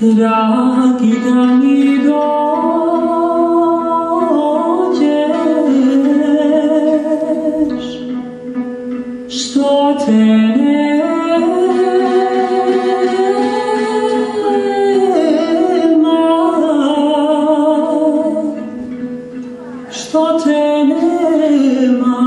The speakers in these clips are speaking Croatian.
Dragi da mi dođeš, što te nema, što te nema,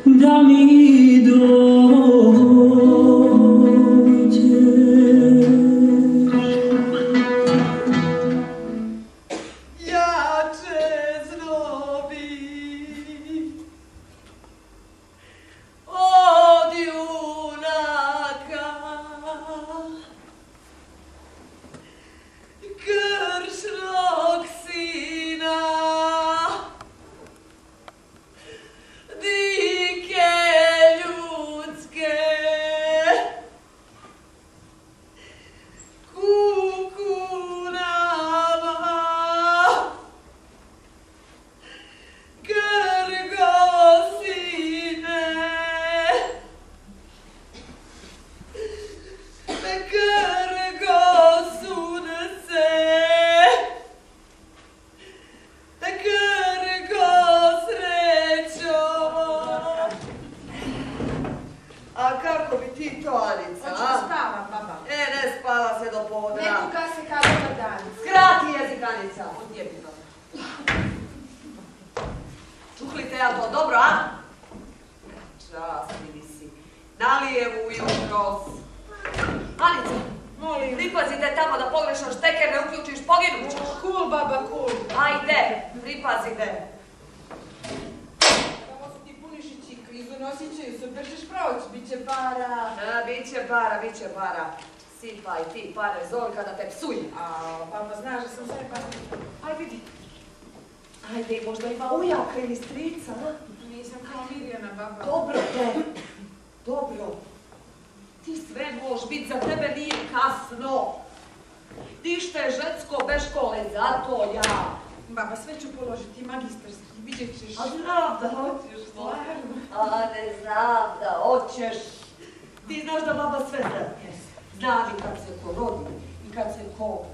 da mi dođeš. Jače znobi od junaka, gršnog sina, dike ljudske, kukunama, grgosine, grgosunce, grgosrećo. A kako bi ti to, Anica? Hoću da spavam, baba. Ne spava se do podra. Neko ga se kada dobar dan. Skrati jezik, Anica. Odjebi ga. Čuhlite ja to dobro, a? Časti mi si. Nalijem ujutros. Anica, Molim. pripazite tamo da pogrešaš teker, ne uključiš, poginut ćeš. Cool, baba, cool. Ajde, pripazite. Ovo su ti punišići, krizu nosit će se, bržiš proć, bit će para. Biće para. Sipaj ti pare, Zorka da te psuje. A, baba, znaš da sam sve pa... Aj vidi. Ajde, možda ima ujaka ili strica, a? Nisam kao Mirjana, baba. Dobro te. Dobro. Ti sve možeš biti, za tebe nije kasno. Ništa je žensko bez škole, zato ja. Baba, sve ću položiti magistarski, vidjet ćeš. A znam da hoćeš, Stvarno. a ne znam da hoćeš. Ti znaš da baba sve zna. Znam i kad se ko rodi, i kad se ko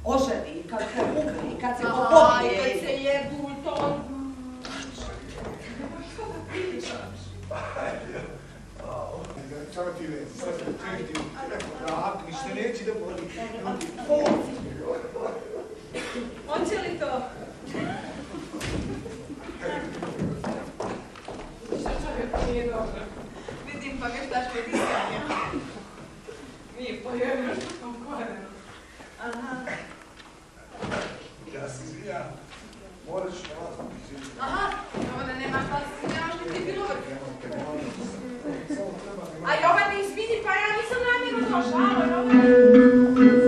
oženi, i kad se umre, i kad se ko Aha, i pobije. kad se jebu, to... Samo ti ne, sad se ti rak, ništa neće da boli. Hoće li to? Što čovjek nije dobro. Vidim pa ga šta što je diskanja. Nije pojavno što sam korenu. Aha. Ja se izvinjam, moraš razliku izvinjati. Aha, ovo da nema šta se izvinjavaš da ti je bilo vrh. Samo treba nema... A Jovan ne izvini, pa ja nisam namjerno došla. Alo, Jovan.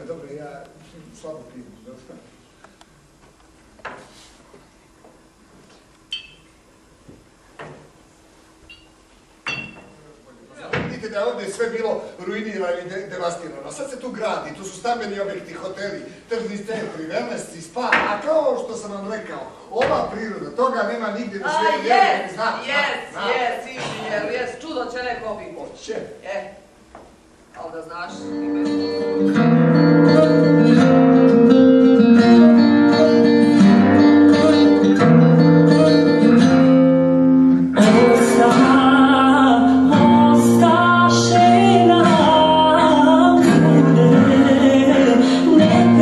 Dobre, ja slabo pijem. Vidite da je ovdje sve bilo ruinirano i devastirano. Sad se tu gradi, tu su stambeni objekti, hoteli, tržni centri, wellnessi, spa. A kao što sam vam rekao, ova priroda, toga nema nigdje na svijetu. Jes, čudo će neko bi moći. Ali da znaš, Ostaše nam bude, neka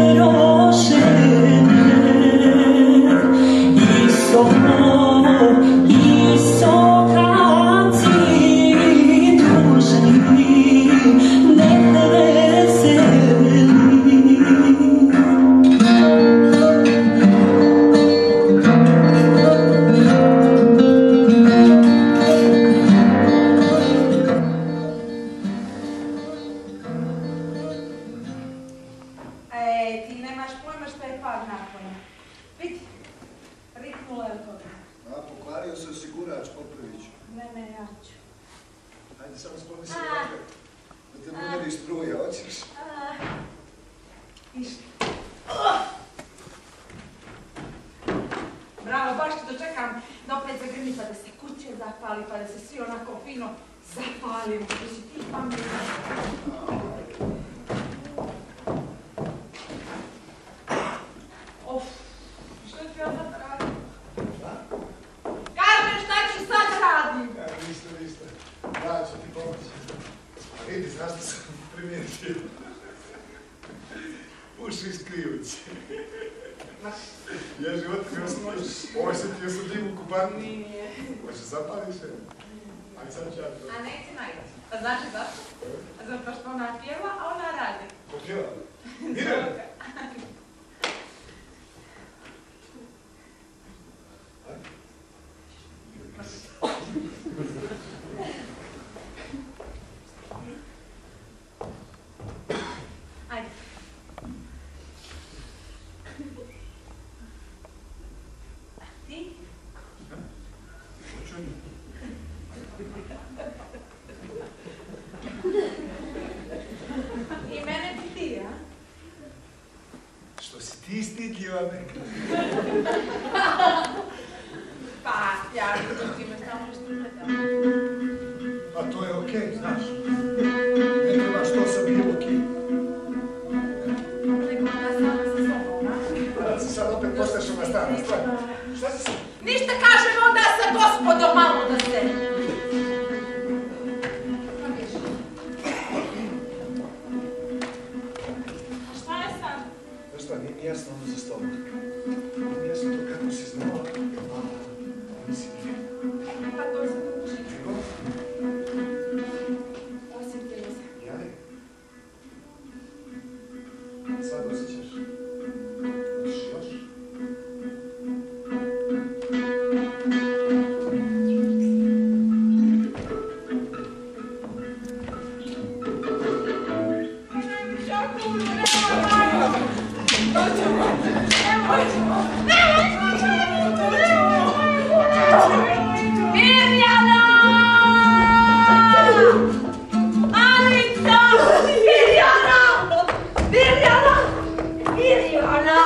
Ti nemaš pojma šta je pad napona. Vidi, riknula je toga. A, pokvario se osigurač, Popović. Ne, ja ću. Hajde, samo skloni se ovdje. Da te budeli struja, hoćeš? Išta. Bravo, baš te dočekam da opet zagrmi pa da se kuće zapali, pa da se svi onako fino zapalimo. Da si ti pametna. Što ti ja sad radim? Šta? Kažem šta ću sad radim? Ništa. Ja ću ti pomoći. A vidi, znaš što sam primijetio? Uši iskrijući. Ja život mi osnoviš. Ovo se ti osudim u kuparnu. Nije. Hoće zapališ je? Ajde sad ću ja to. A neće najti. Pa znaš zašto? Zato što ona pjeva, a ona radi. Ko pjeva? Mirjana! Ajde. Ti? I mene bi ti, a? Što si ti stidljiva neka? Pa, ja ti me samo prestupete. A to je okej, znaš. Ne trebaš to sa bilo kim. Nego onda sama sa sobom, a? Da si sad opet postaješ ona stara stvar. Šta si sad? Ništa kažem onda sa gospodom malo da se... A šta je sad? Znaš šta, nije mi jasno ono za stolom. Nije mi jasno to kako si znala. Mislim, Pa to se uči. nego? Osjetila se. Jade? Sad osjećaš? Hoćeš još? Mirjana! Alica! Mirjana! Mirjana! Mirjana!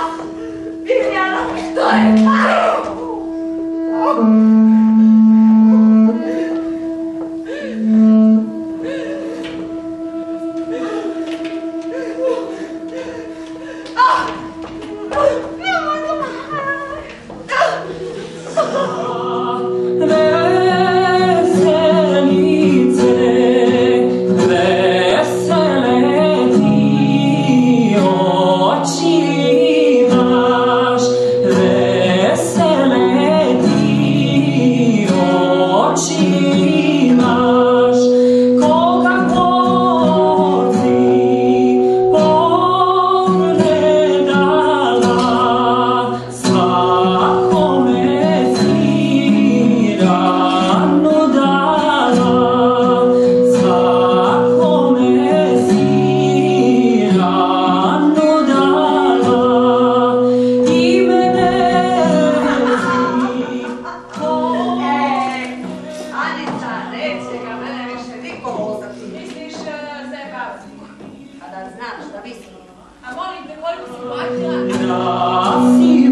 Mirjana! Što je? A molim te, koliko si platila? Da si